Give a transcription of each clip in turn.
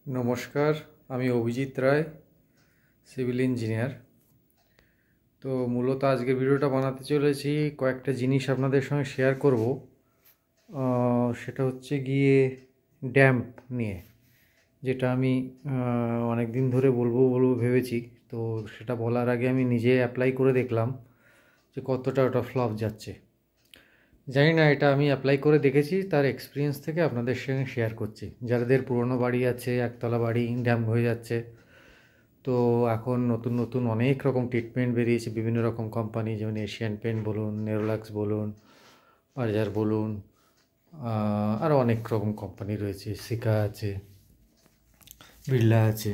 নমস্কার, আমি অভিজিৎ রায়, civil engineer. তো মূলত আজকে ভিডিওটা বানাতে চলেছি কয়েকটা জিনিস আপনাদের সঙ্গে শেয়ার করব। সেটা হচ্ছে গিয়ে ড্যাম্প নিয়ে, যেটা আমি অনেক দিন ধরে বলবো ভেবেছি। তো সেটা বলার আগে আমি নিজে অ্যাপ্লাই করে দেখলাম যে কতটা ওটা ফ্লপ যাচ্ছে। জানি না, এটা আমি অ্যাপ্লাই করে দেখেছি, তার এক্সপিরিয়েন্স থেকে আপনাদের সঙ্গে শেয়ার করছি। যাদের পুরনো বাড়ি আছে, একতলা বাড়ি ড্যাম্প হয়ে যাচ্ছে, তো এখন নতুন নতুন অনেক রকম ট্রিটমেন্ট বেরিয়েছে, বিভিন্ন রকম কোম্পানি, যেমন এশিয়ান পেইন্ট বলুন, নেরোলাক্স বলুন, বার্জার বলুন, আরও অনেক রকম কোম্পানি রয়েছে, সিকা আছে, বিড়লা আছে।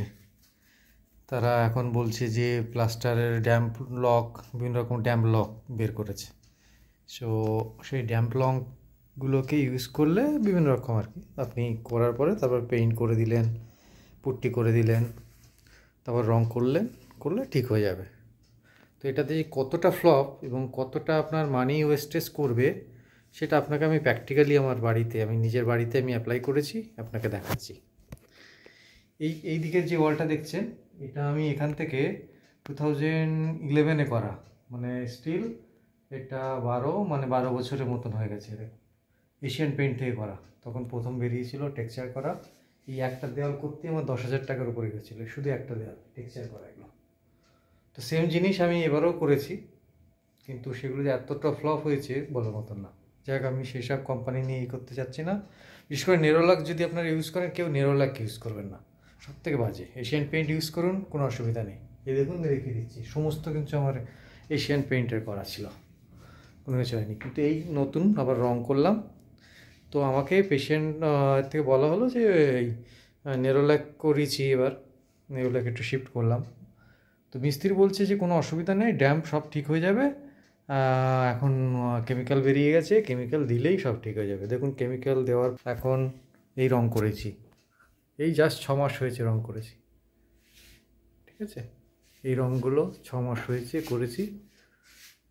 তারা এখন বলছে যে প্লাস্টারের ড্যাম্প লক, বিভিন্ন রকম ড্যাম্প লক বের করেছে। সো সেই ড্যাম্প লকগুলোকে ইউজ করলে বিভিন্ন রকম আর কি, আপনি করার পরে তারপর পেইন্ট করে দিলেন, পুট্টি করে দিলেন, তারপর রং করলে ঠিক হয়ে যাবে। তো এটাতে কতটা ফ্লপ এবং কতটা আপনার মানি ওয়েস্টেজ করবে সেটা আপনাকে আমি প্র্যাকটিক্যালি আমার বাড়িতে, আমি নিজের বাড়িতে আমি অ্যাপ্লাই করেছি, আপনাকে দেখাচ্ছি। এই দিকের যে ওয়ালটা দেখছেন, এটা আমি এখান থেকে 2011-এ করা, মানে স্টিল এটা 12 বছরের মতন হয়ে গেছে। এশিয়ান পেইন্ট থেকে করা, তখন প্রথম বেরিয়েছিল টেক্সচার করা। এই একটা দেওয়াল করতে আমার 10,000 টাকার উপরে গেছিলো, শুধু একটা দেওয়াল টেক্সচার করা এগুলো। তো সেম জিনিস আমি এবারও করেছি, কিন্তু সেগুলো যে এতটা ফ্লপ হয়েছে বলার মতন না। যাই হোক, আমি সেই সব কোম্পানি নিয়ে করতে চাচ্ছি না। বিশেষ করে নেরোলাক যদি আপনারা ইউজ করেন, কেউ নেরোলাক ইউজ করবেন না, সব থেকে বাজে। এশিয়ান পেইন্ট ইউজ করুন, কোনো অসুবিধা নেই। এই দেখুন, রেখে দিচ্ছি সমস্ত, কিন্তু আমার এশিয়ান পেইন্টের করা ছিল, কোনো কিছু হয়নি। কিন্তু এই নতুন আবার রং করলাম। তো আমাকে পেশেন্ট থেকে বলা হলো যে এই নেরোলাক করেছি, এবার নেরোলাক একটু শিফট করলাম। তো মিস্ত্রি বলছে যে কোনো অসুবিধা নেই, ড্যাম্প সব ঠিক হয়ে যাবে, এখন কেমিক্যাল বেরিয়ে গেছে, কেমিক্যাল দিলেই সব ঠিক হয়ে যাবে। দেখুন, কেমিক্যাল দেওয়ার এখন এই রং করেছি, এই জাস্ট 6 মাস হয়েছে রং করেছি, ঠিক আছে। এই রঙগুলো 6 মাস হয়েছে করেছি।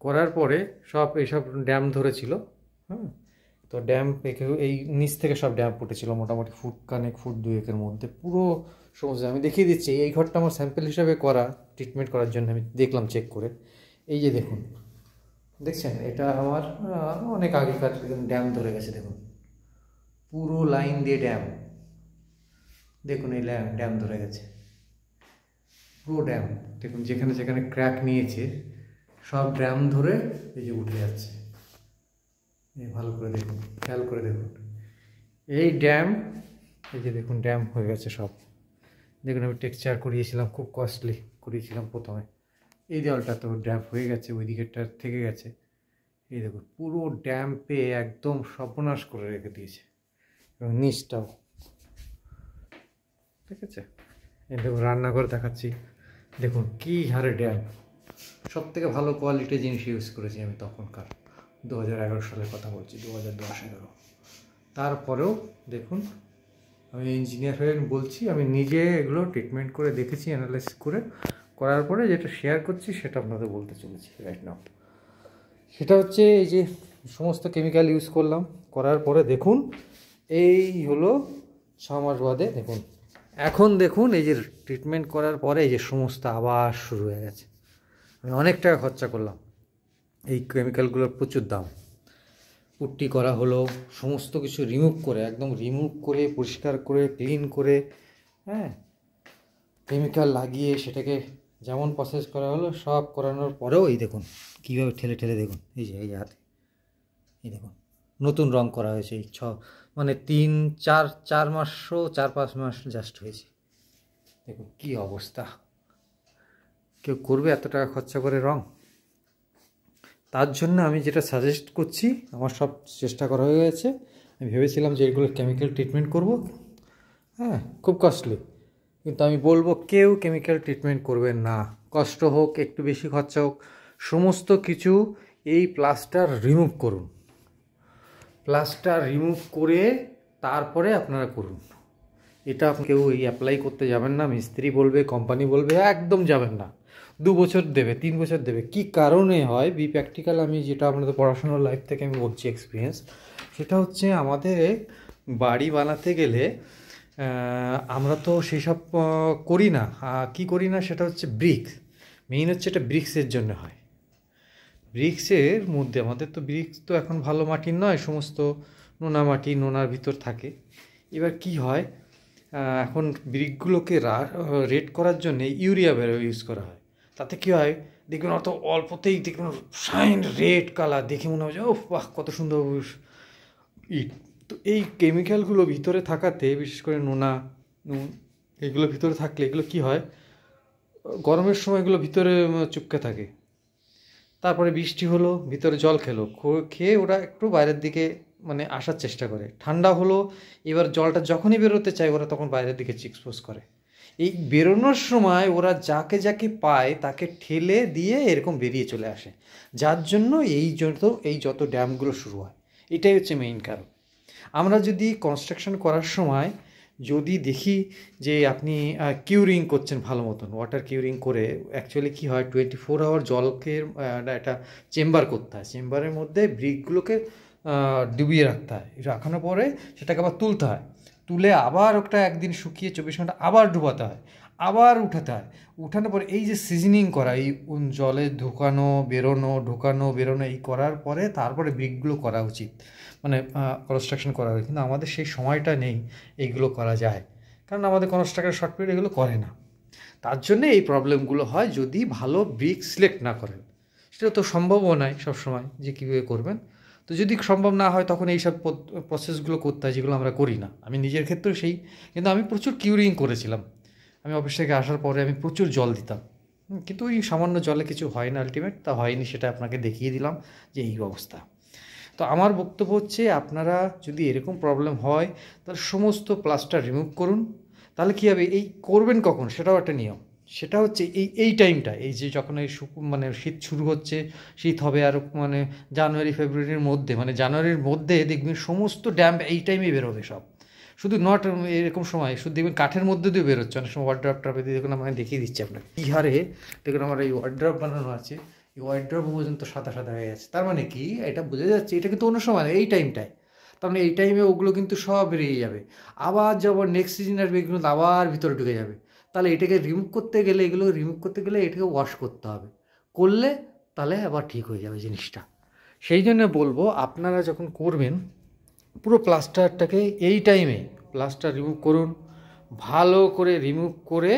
করার পরে সব এইসব ড্যাম্প ধরেছিল, হ্যাঁ। তো ড্যাম্প এই নিচ থেকে সব ড্যাম্প উঠেছিল, মোটামুটি ফুট 2-1-এর মধ্যে পুরো সমস্যা। আমি দেখিয়ে দিচ্ছি, এই ঘরটা আমার স্যাম্পল হিসাবে করা, ট্রিটমেন্ট করার জন্য আমি দেখলাম চেক করে। এই যে দেখুন, দেখছেন, এটা আমার অনেক আগেকার ড্যাম ধরে গেছে। দেখুন, পুরো লাইন দিয়ে ড্যাম, দেখুন এই ড্যাম ধরে গেছে, পুরো ড্যাম। দেখুন যেখানে যেখানে ক্র্যাক নিয়েছে সব ড্যাম ধরে এই যে উঠে যাচ্ছে। ভালো করে দেখুন, খেয়াল করে দেখুন, এই ড্যাম, এই যে দেখুন ড্যাম হয়ে গেছে সব। দেখুন, আমি টেক্সচার করিয়েছিলাম, খুব কস্টলি করিয়েছিলাম প্রথমে। এই দেওয়ালটা তো ড্যাম্প হয়ে গেছে, ওই দিকেরটা থেকে গেছে। এই দেখুন, পুরো ড্যাম্পে একদম সর্বনাশ করে রেখে দিয়েছে, এবং নিচটাও, ঠিক আছে। এই দেখুন, রান্নাঘর দেখাচ্ছি, দেখুন কী হারে ড্যাম্প। সব থেকে ভালো কোয়ালিটির জিনিস ইউজ করেছি আমি তখনকার, 2011 সালের কথা বলছি, 2010-11। তারপরেও দেখুন, আমি ইঞ্জিনিয়ার হয়ে বলছি, আমি নিজে এগুলো ট্রিটমেন্ট করে দেখেছি, অ্যানালাইসিস করার পরে যেটা শেয়ার করছি সেটা আপনাদের বলতে চলেছি রাইট নাও। সেটা হচ্ছে এই যে সমস্ত কেমিক্যাল ইউজ করলাম, করার পরে দেখুন এই হলো 6 মাস বাদে। দেখুন এখন, দেখুন এই যে ট্রিটমেন্ট করার পরে এই যে সমস্ত আবার শুরু হয়ে গেছে। আমি অনেক টাকা খরচা করলাম, এই কেমিক্যালগুলোর প্রচুর দাম। পুট্টি করা হলো, সমস্ত কিছু রিমুভ করে, একদম রিমুভ করে, পরিষ্কার করে, ক্লিন করে, হ্যাঁ, কেমিক্যাল লাগিয়ে সেটাকে যেমন প্রসেস করা হলো, সব করানোর পরেও এই দেখুন কীভাবে ঠেলে ঠেলে, দেখুন এই যে হাতে, এই দেখুন নতুন রং করা হয়েছে। এই মানে 4-5 মাস জাস্ট হয়েছে। দেখুন কী অবস্থা, কেউ করবে এত টাকা খরচা করে রং? তার জন্য আমি যেটা সাজেস্ট করছি, আমার সব চেষ্টা করা হয়ে গেছে। আমি ভেবেছিলাম যে এগুলো কেমিক্যাল ট্রিটমেন্ট করব, হ্যাঁ, খুব কস্টলি, কিন্তু আমি বলবো কেউ কেমিক্যাল ট্রিটমেন্ট করবেন না। কষ্ট হোক, একটু বেশি খরচা হোক, সমস্ত কিছু এই প্লাস্টার রিমুভ করুন। প্লাস্টার রিমুভ করে তারপরে আপনারা করুন। এটা কেউ এই অ্যাপ্লাই করতে যাবেন না, মিস্ত্রি বলবে, কোম্পানি বলবে, একদম যাবেন না। 2 বছর দেবে, 3 বছর দেবে, কি কারণে হয় বি প্র্যাকটিক্যাল। আমি যেটা আপনাদের পড়াশোনার লাইফ থেকে আমি বলছি এক্সপিরিয়েন্স, সেটা হচ্ছে আমাদের বাড়ি বানাতে গেলে আমরা তো সেসব করি না। কি করি না সেটা হচ্ছে ব্রিক্স। মেইন হচ্ছে এটা ব্রিক্সের জন্য হয়। ব্রিক্সের মধ্যে আমাদের তো ব্রিক্স তো এখন ভালো মাটির নয়, সমস্ত নোনা মাটি, নোনার ভিতর থাকে। এবার কি হয়, এখন ব্রিকগুলোকে রেড করার জন্যে ইউরিয়া ইউজ করা হয়। তাতে কী হয় দেখবেন, অত অল্পতেই দেখবেন শাইন রেড কালার, দেখে মনে হয় যে ও বাহ কত সুন্দর ইট। তো এই কেমিক্যালগুলো ভিতরে থাকাতে, বিশেষ করে নোনা নুন এগুলো ভিতরে থাকলে এগুলো কি হয়, গরমের সময় এগুলো ভিতরে চুপকে থাকে। তারপরে বৃষ্টি হলো, ভিতরে জল খেলো, খেয়ে ওরা একটু বাইরের দিকে মানে আসার চেষ্টা করে। ঠান্ডা হলো, এবার জলটা যখনই বেরোতে চায় ওরা তখন বাইরের দিকে এক্সপোজ করে। এই বেরোনোর সময় ওরা যাকে যাকে পায় তাকে ঠেলে দিয়ে এরকম বেরিয়ে চলে আসে, যার জন্য এই যত ড্যামগুলো শুরু হয়। এটাই হচ্ছে মেইন কারণ। আমরা যদি কনস্ট্রাকশন করার সময় যদি দেখি যে আপনি কিউরিং করছেন ভালো মতন, ওয়াটার কিউরিং করে, অ্যাকচুয়ালি কী হয় 24 আওয়ার জলকে একটা চেম্বার করতে হয়। চেম্বারের মধ্যে ব্রিকগুলোকে ডুবিয়ে রাখতে হয়, রাখানোর পরে সেটাকে আবার তুলতে হয়, তুলে আবার ওটা একদিন শুকিয়ে 24 ঘন্টা আবার ডুবাতে হয়, আবার উঠাতে হয়। উঠানোর পরে এই যে সিজনিং করা, এই জলে ঢোকানো বেরোনো এই করার পরে তারপরে ব্রিকগুলো করা উচিত, মানে কনস্ট্রাকশন করা হয়। কিন্তু আমাদের সেই সময়টা নেই এইগুলো করা যায়, কারণ আমাদের কনস্ট্রাকশন শর্ট পিরিয়ড এগুলো করে না। তার জন্যে এই প্রবলেমগুলো হয় যদি ভালো ব্রিক সিলেক্ট না করেন। সেটা তো সম্ভবও নয় সবসময় যে কীভাবে করবেন। তো যদি সম্ভব না হয় তখন এইসব প্রসেসগুলো করতে হয়, যেগুলো আমরা করি না। আমি নিজের ক্ষেত্রেও কিন্তু আমি প্রচুর কিউরিং করেছিলাম। আমি অফিস থেকে আসার পরে আমি প্রচুর জল দিতাম, কিন্তু ওই সামান্য জলে কিছু হয় না, আলটিমেট তা হয়নি, সেটা আপনাকে দেখিয়ে দিলাম যে এই অবস্থা। তো আমার বক্তব্য হচ্ছে, আপনারা যদি এরকম প্রবলেম হয় তাহলে সমস্ত প্লাস্টার রিমুভ করুন। তাহলে কী হবে, এই করবেন কখন সেটাও একটা নিয়ম। সেটা হচ্ছে এই টাইমটা, এই যে যখন এই মানে শীত শুরু হচ্ছে, শীত হবে আর মানে জানুয়ারি ফেব্রুয়ারির মধ্যে, মানে জানুয়ারির মধ্যে দেখবেন সমস্ত ড্যাম এই টাইমে বেরোবে সব। শুধু নট এরকম সময়, শুধু দেখবেন কাঠের মধ্যে দিয়ে বেরোচ্ছে অনেক সময়। ওয়ার্ড্রপ ট্রাপে দিয়ে দেখুন, আমি দেখিয়ে দিচ্ছি আপনাকে কী হারে। দেখুন আমার এই ওয়ার্ড্রপ বানানো আছে, এই ওয়ার্ড্রপ পর্যন্ত সাদা সাদা হয়ে যাচ্ছে। তার মানে কি, এটা বোঝা যাচ্ছে এটা কিন্তু অন্য সময় না, এই টাইমটায়। তার মানে এই টাইমে ওগুলো কিন্তু সব বেরিয়ে যাবে। আবার যখন নেক্সট সিজন আসবে এগুলো আবার ভিতরে ঢুকে যাবে। তাহলে এটাকে রিমুভ করতে গেলে এটাকে ওয়াশ করতে হবে, করলে তাহলে আবার ঠিক হয়ে যাবে জিনিসটা। সেই জন্য বলবো, আপনারা যখন করবেন পুরো প্লাস্টারটাকে এই টাইমে প্লাস্টার রিমুভ করুন, ভালো করে রিমুভ করে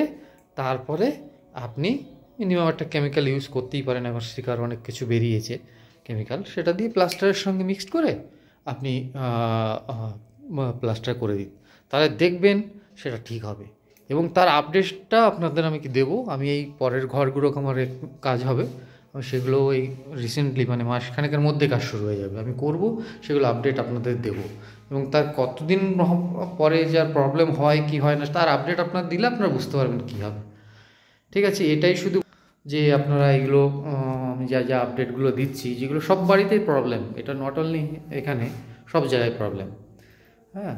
তারপরে আপনি মিনিমাম একটা কেমিক্যাল ইউজ করতেই পারেন। এখন শিকার অনেক কিছু বেরিয়েছে কেমিক্যাল, সেটা দিয়ে প্লাস্টারের সঙ্গে মিক্সড করে আপনি প্লাস্টার করে দিন, তাহলে দেখবেন সেটা ঠিক হবে। এবং তার আপডেটটা আপনাদের আমি দেবো। আমি এই পরের ঘরগুলো আমার কাজ হবে, আমি সেগুলো এই রিসেন্টলি মানে মাসখানেকের মধ্যে কাজ শুরু হয়ে যাবে, আমি করব, সেগুলো আপডেট আপনাদের দেবো। এবং তার কতদিন পরে যার প্রবলেম হয় কি হয় না তার আপডেট আপনার দিলে আপনারা বুঝতে পারবেন কী হবে। ঠিক আছে, এটাই শুধু যে আপনারা এগুলো আমি যা আপডেটগুলো দিচ্ছি, যেগুলো সব বাড়িতেই প্রবলেম, এটা নট অনলি এখানে, সব জায়গায় প্রবলেম। হ্যাঁ,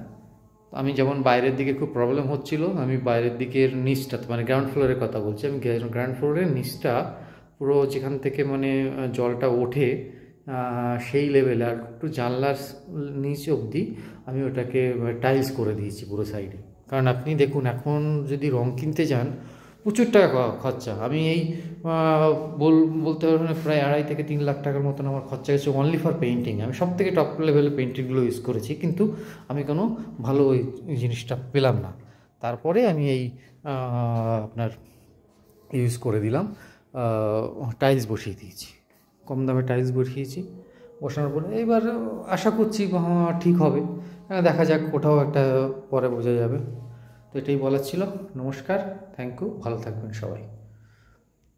আমি যেমন বাইরের দিকে খুব প্রবলেম হচ্ছিল, আমি বাইরের দিকের নিচটা মানে গ্রাউন্ড ফ্লোরের কথা বলছি, আমি গ্রাউন্ড ফ্লোরের নিচটা পুরো যেখান থেকে মানে জলটা ওঠে সেই লেভেলে আর একটু জানলার নিচ অবধি আমি ওটাকে টাইলস করে দিয়েছি পুরো সাইডে। কারণ আপনি দেখুন, এখন যদি রং কিনতে যান প্রচুর টাকা খরচা। আমি এই বলতে পারবেন প্রায় 2.5 থেকে 3 লাখ টাকার মতন আমার খরচা গেছে অনলি ফর পেইন্টিং। আমি সব থেকে টপ লেভেলের পেইন্টিংগুলো ইউজ করেছি, কিন্তু আমি কোনো ভালো ওই জিনিসটা পেলাম না। তারপরে আমি এই আপনার ইউজ করে দিলাম, টাইলস বসিয়ে দিয়েছি, কম দামে টাইলস বসিয়েছি। বসানোর পরে এবার আশা করছি ঠিক হবে, দেখা যাক, ওটাও একটা পরে বোঝা যাবে। তো এটাই বলার ছিল। নমস্কার, থ্যাংক ইউ, ভালো থাকবেন সবাই।